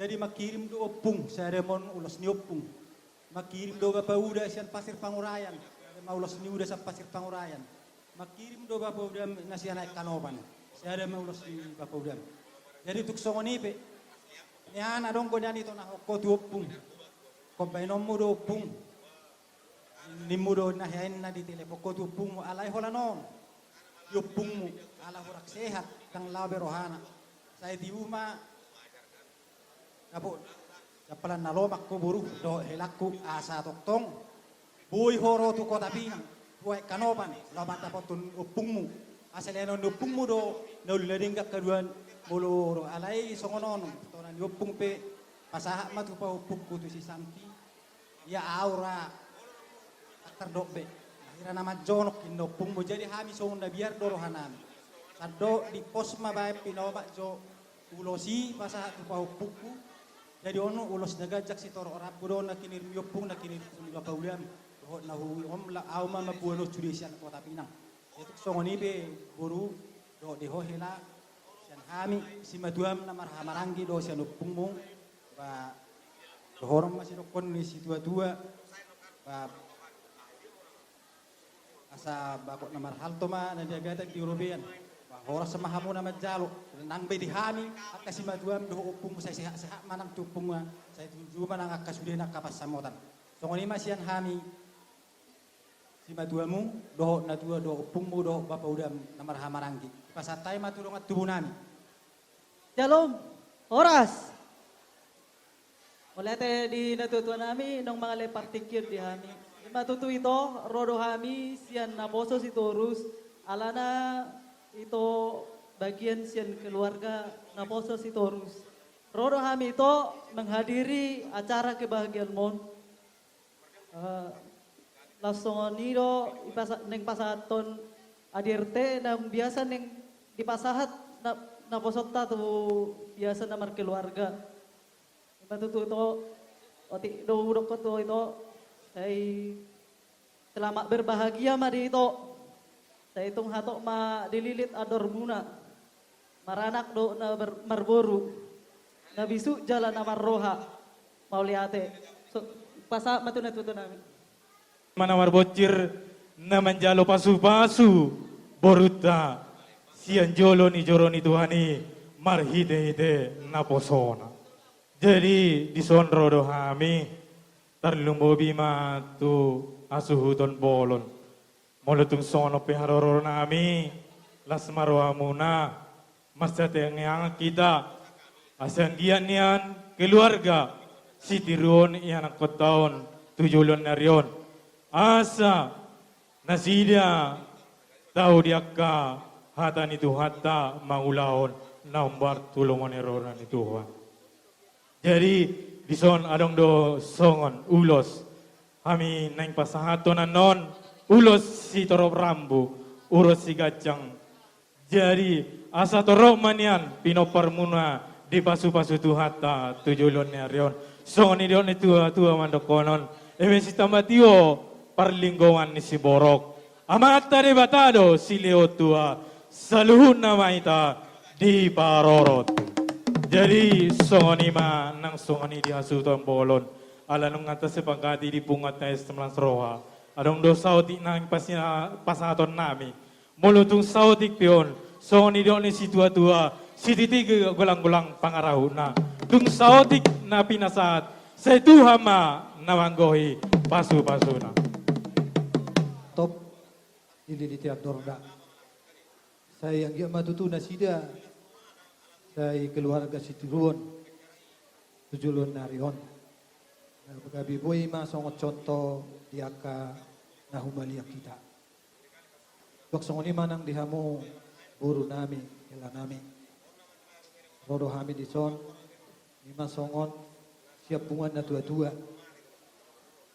Jadi makirim do opung, saya remon ulos ni opung. Makirim do Bapak Uda sian Pasir Pangurayan. Saya mau ulos ni Uda sa Pasir Pangurayan. Makirim do Bapak Uda nasian naik kanopan. Saya mau ulos ni Bapak Uda. Jadi tuk songon ipe. Niyan adong ko niyan ito na ko tu opung. Kompainom mo do opung. Nimu do nahiain na di tele ko tu opung mo alay hola non. Yopung mo ala horak sehat kang labe rohana. Saya di rumah Apo, kapalan nalomak ko buru do helakku asa toktong. Buy horo tu kota pinang. Buay kanopan lobat apotun upungmu. Asaleno upungmu do naululadingkak kaduan muluro alay songonon. Tonan upung pe pasaha matu pa upungku tu si sampi. Ya aura aktar dobe. Akhirnya nama jonok indopungmu jadi hami songon na biar dorohanan. Sado di pos mabay pinobak jo ulosi pasaha tu pa upungku. Jadi ono ulos nagajak si toro orap ko na kinir yopung na kinir Bapak Uliam na hui la auma mapuano judicial kota Pinang. Itu songoni be buru do de hohela sian hami si maduam na marhamaranggi do sian upung mong ba dohorom masih dokon ni si tua-tua ba asa bakot na marhalto ma na diagatak di European. Horas sama hamu na majalo nang be dihami at kasi maduam do upung saya sehat manang tupung saya tuju manang akasude na kapas samotan so ngoni masian hami si maduamu do na tua do upung mo do Bapak Udam na marhamaranggi pasatay matulong at tubunami Shalom, oras. Ulete di natutuan nami nung mga partikir di hami. Matutu ito, rodo hami sian naposo si Torus alana itu bagian sian keluarga naposo si Torus. Rodo kami itu menghadiri acara kebahagiaan mon. Langsung nido neng pasaton adirte nang biasa neng di pasahat naposo ta tu biasa namar keluarga. Matutu itu oti do ko to itu saya selamat berbahagia mari itu. Saya hitung hatok ma dililit ador muna. Maranak do na marboru. Na bisu jalan na marroha. Mauliate. So, pasa matu na tuto namin. Mana marbocir na manjalo pasu-pasu. Boruta. Sian jolo ni joro ni Tuhani. Marhide-hide na posona. Jadi disonro do hami. Tarlumbobi ma tu asuhuton bolon. Mulutung sono piharoro nami, las marwa muna, masjid yang kita, asanggian nian keluarga, si tirun iyan ang kotaon, tujulon na riyon. Asa, nasida, tao diakka, hata ni hata, maulaon, naumbar tulungan erora ni Tuhan. Jadi, dison adong do songon, ulos, kami naing pasahaton non, ulos si torop rambu, uros si gacang. Jadi asa torop manian pinopar muna di pasu-pasu tuhata tujulon ni arion. So ni dion ni tua mandokonon. Eme si tamatio parlinggongan ni si borok. Amata de batado si leo tua saluhun na maita di parorot. Jadi songoni ma nang songoni di hasuton bolon. Ala nung atas sepangkati di pungat na estemlan roha. Adong do sautik nang pasaton nami. Mulutung sautik pion. So ni do ni si tua-tua. Si titig gulang-gulang pangaraw na. Tung sautik na pinasat. Sa tuhama na manggohi. Pasu-pasu na. Top. Ililiti Dorda. Saya yang matutu na sida. Saya keluarga si Tiruon. Tujulon narion. Pagabi boy ma songot contoh diaka nahumalia kita. Doksong ni manang dihamu buru nami, ila nami. Rodo hami di son, lima songon siap bungan na tua-tua.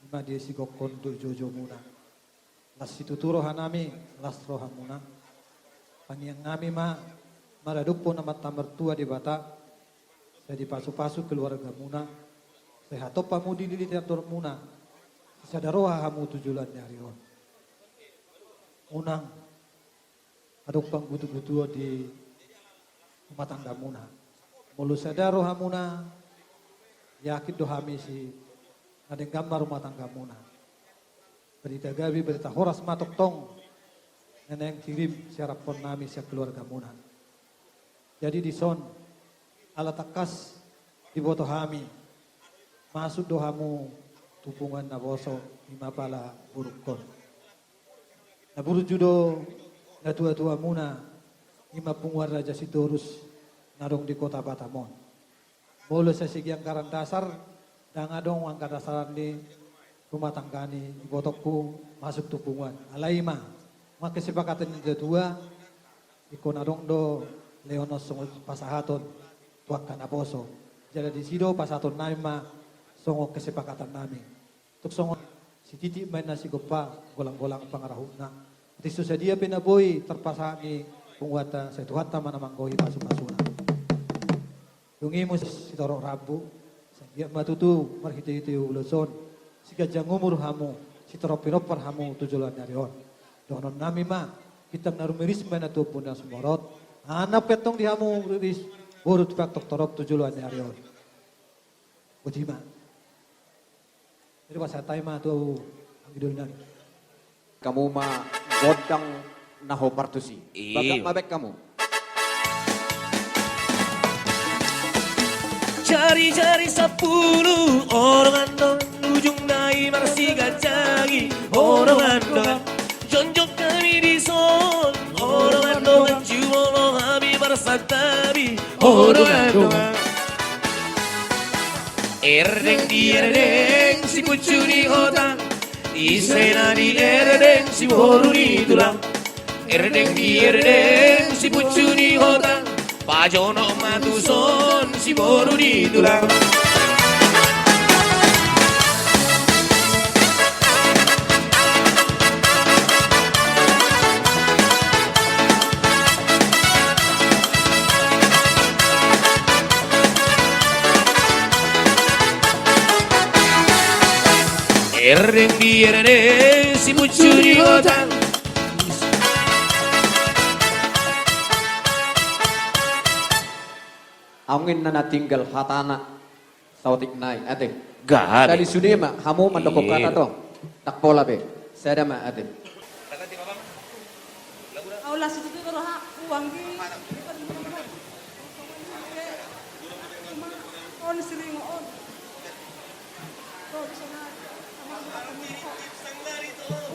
Lima dia si gokon tu jojo muna. Las situturo hanami, las roha muna. Paniang nami ma maradupo na mata mertua di bata. Saya dipasu-pasu keluarga muna. Saya hatop pamu di literatur muna. Sadaroha hamu tujulan dari on. Unang aduk pang butu-butu di rumah tangga muna. Mulu sadaro hamuna yakin dohami si nadeng gambar rumah tangga muna. Berita gabi berita horas matok tong neneng kirim siarap pon nami siap keluarga muna. Jadi di son ala takas di boto hami masuk dohamu tupungan na boso lima pala buruk kon. Na buruk judo na tua-tua muna lima pungwar raja sitorus narong di kota Batamon. Mula sa sigyang karan dasar dan adong ang kadasaran di rumah tangga ni ibotokku masuk tupungan. Alaima mga kesepakatan yung dua iko narong do Leonos sungod pasahaton tuwag ka na poso. Jadi di sido pasahaton namin ma sungod kesepakatan namin. Tuk sungod si Titi main nasi gopa golang-golang pangarahut na. At iso sa dia pinaboy terpasa ni pungwata sa tuwata manamanggoy pasok-pasuna. Yung imo si Toro Rabu sa dia matutu marhiti-hiti uloson si gajang umur hamu si Toro Pinopar hamu tujulan narion. Donon nami ma kitang narumirisma na tupon na sumorot. Anak petong di hamu riris urut petok torop tujulan narion. Bujima. Jadi pas saya ma tu ang idul nan. Kamu mah godang naho partusi. Bagak mabek kamu. Cari-cari 10 orang andon ujung nai marsi gacangi orang andon jonjok kami di son orang andon jumono kami bersatabi orang andon erdeng di erdeng si pucu di kota isena di erdeng si boru di tulang erdeng di erdeng si pucu di kota Pajono matuson si boru di tulang erdeng di erdeng si pucu di kota Angin na natinggal hatana sautik naik ate. Gak Dari sudi ma hamu mandokok kata to. Tak pola be. Saya ma ate. Aula situ tu roh uang di on sering on.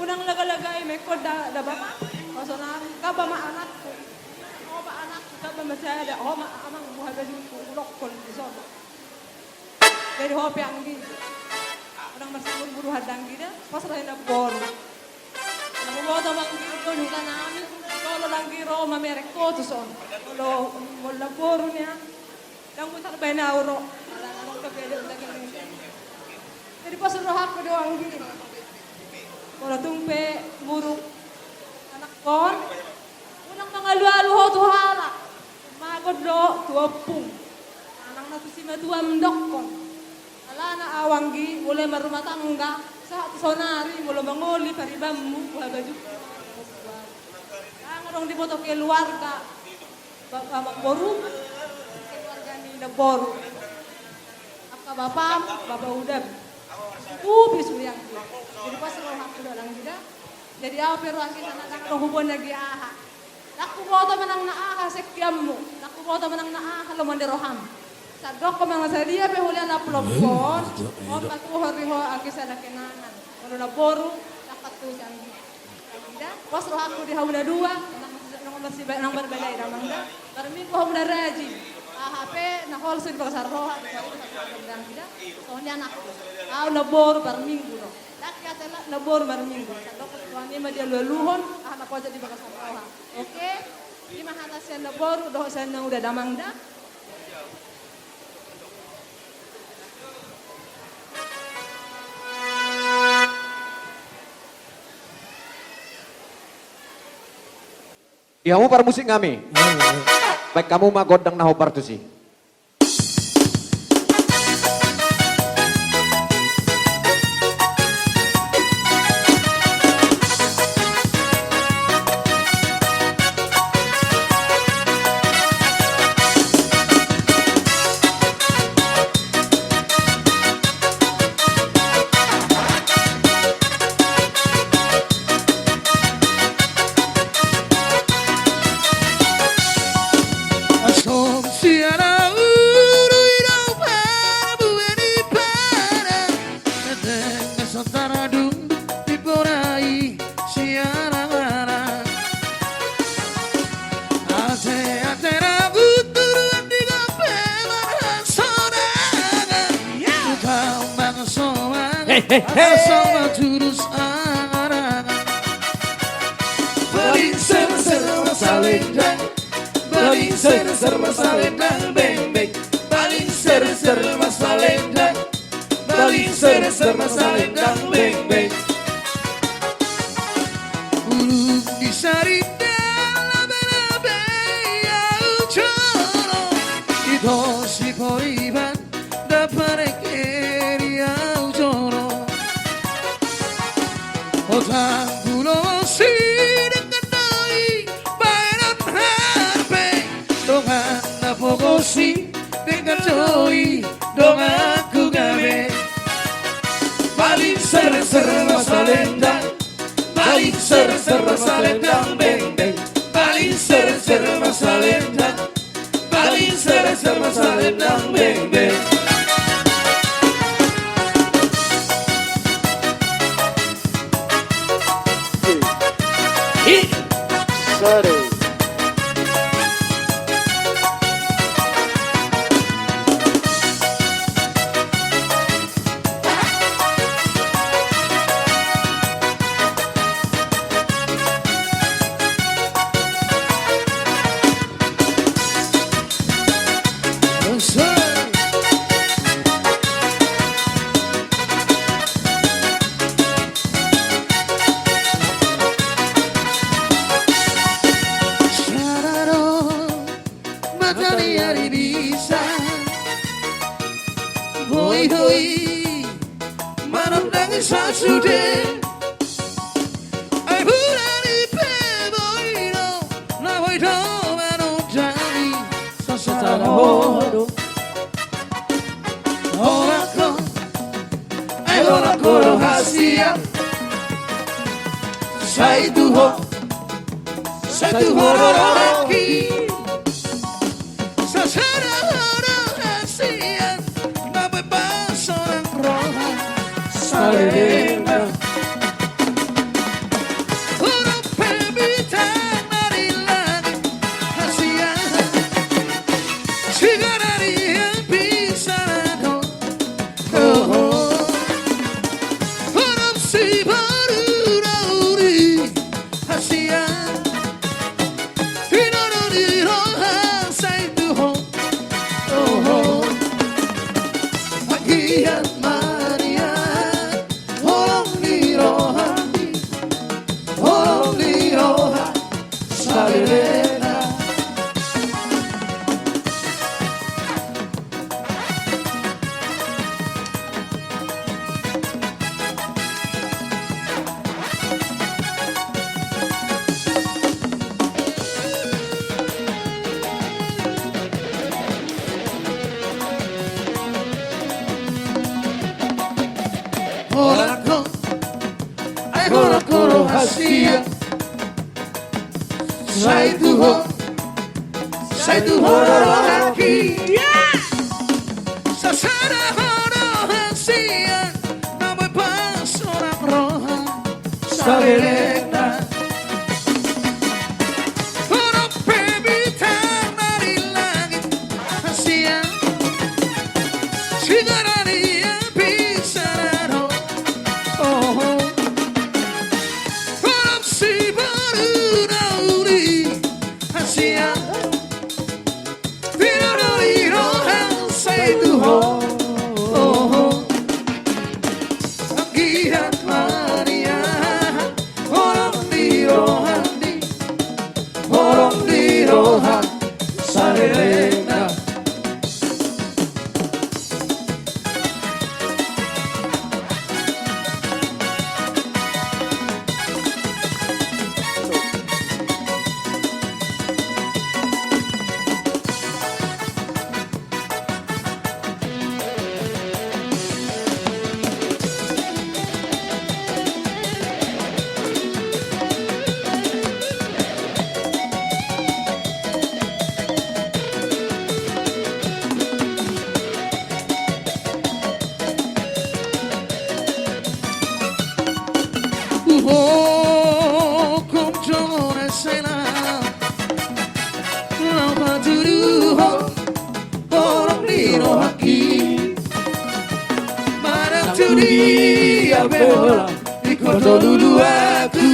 Unang laga-lagay may kod da bapa. Pasonari ka ba maanak ko? O ba anak ka ba masaya o ma amang buhay ba yung ulok kon iso. Jadi ho piang di. Orang masih buru hadang gida pas rai na bor. Nang mo ta mang gito ni kanami. Lolo lang giro mamerek ko to son. Lolo wala boro niya. Lang mo tar bay na euro. Wala na nang kapelo lagi. Jadi pas rohak ko doang gini. Wala tumpe buruk anak kon. Unang mga luha-luho tuhala. Magod do tuwapung. Anang na si matuam dokon. Ala na awanggi mulai marumah tangga sa sonari mulai mangoli paribammu buha baju. Ang rong diboto ke keluarga. Bapak magboru. Keluarga ni nagboru. Akka bapak udab. Bisu yang jadi pas roh aku dalang gida. Jadi apa pero ang sana nang rohubon lagi aha. Naku boto manang naaha sekiammu. Naku boto manang naaha lomon roham. Sadok ko mga sadia pe hulian na plopon. O patuhori ho ang kisa na kenanan. Ano na boru nakatu sang gida. Pas roh aku di hauna dua nang masih nang berbalai damangda. Parmi ko hauna raji. HP na holsin pa sa roha. Soalnya anak. Na boru per minggu no. Laki atela na boru per minggu. Sadok ko tuani ma dia luluhon na ko jadi baka sa roha. Oke. Lima hatas yan na boru do sa nang udah damangda. Kamu para musik kami. Baik kamu mah godang naho partusi. siara uruiro para bueni para Tenga sontara dundu di porai siara wara Ate rabuturu di gape marhan sorangan Kau bang soangan Asoma turus angan Balin ser masalendang Balin ser masalendang beng beng Balin ser masalendang Balin ser masalendang beng beng Ulung di sarita labe-labe ya ucoro Ito si poriban da pareccheri ya ucoro Otang pulo si Pogosi dengan joy dong aku gawe Paling ser masalendang Paling ser masalendang beng beng Paling ser masalendang Paling ser masalendang beng beng Sorry. Hoi manandang sasude ai burani pe boiro na boiro manandani sasara hodo ora koro hasia sai tu ho roraki sasara hodo hasia Salena Uno permita marilang hasian Sigarari yang bisa no Uno si baru rauri hasian Tino di roha say tuho Agian Salena Ora koro hasia Sai tu ho roraki Sasara horo hasia Nama pas orang roha Salena Ora pebitang dari langit hasia Sigarani yang bisa no Si baru nauri hasia Tiroriro say tu ho Agiat Maria behola ikoto lulu aku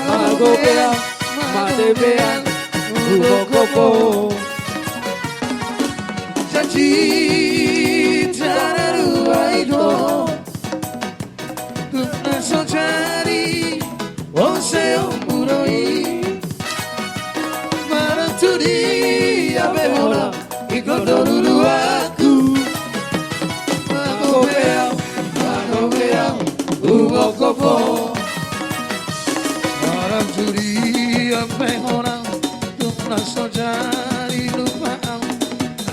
magopea matebea ubokopo janji tanarua itu kuna sojari ose omuroi maranturi abehola ikoto lulu aku magopea ubokopo maranturi abehola kuna sojari lupaang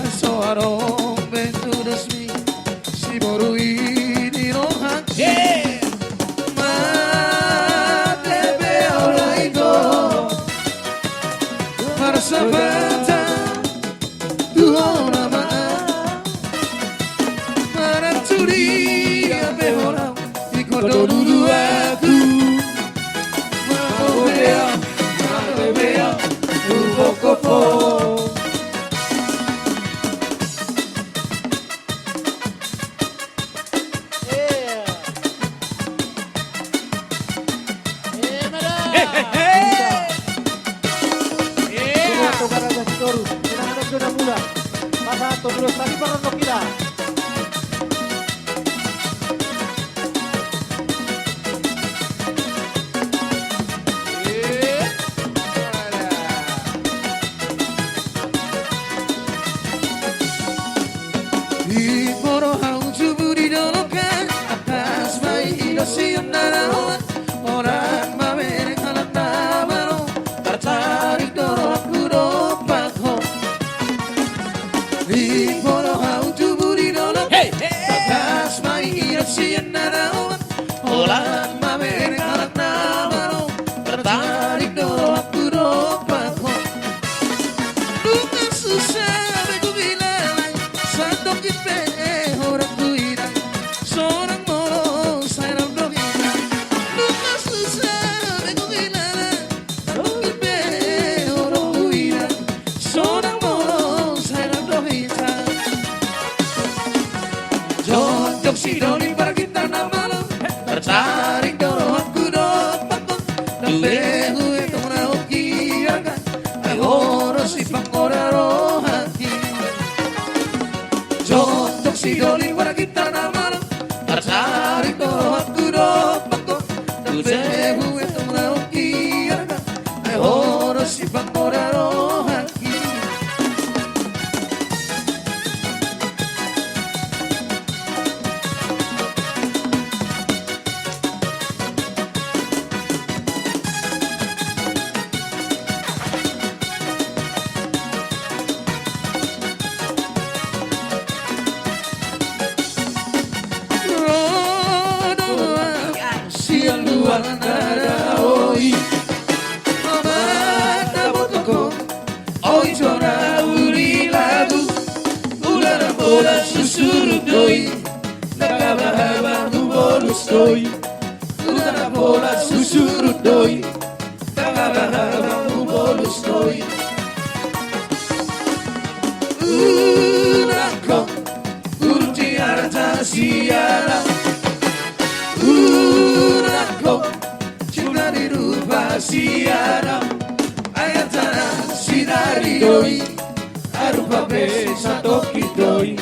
asoarong benturusmi si borui di rohak matebe ora ito marsabata tuona maa maranturi abe ora ikoto lulu aku matebea ubokopo Sidoni para kita nama tertarik dorong aku dopakon lehu itu naoki akan ahoro si pangora rohaki jontok sidoni para kita nama tertarik dorong aku dopakon lehu itu naoki akan ahoro si pangora rohaki Una bola susurut doi, tagabahabamu bolus doi. Unako, urti arta siara. Unako, cinta di rupa siara. Ayatana sinari doi, arupa besa toki doi.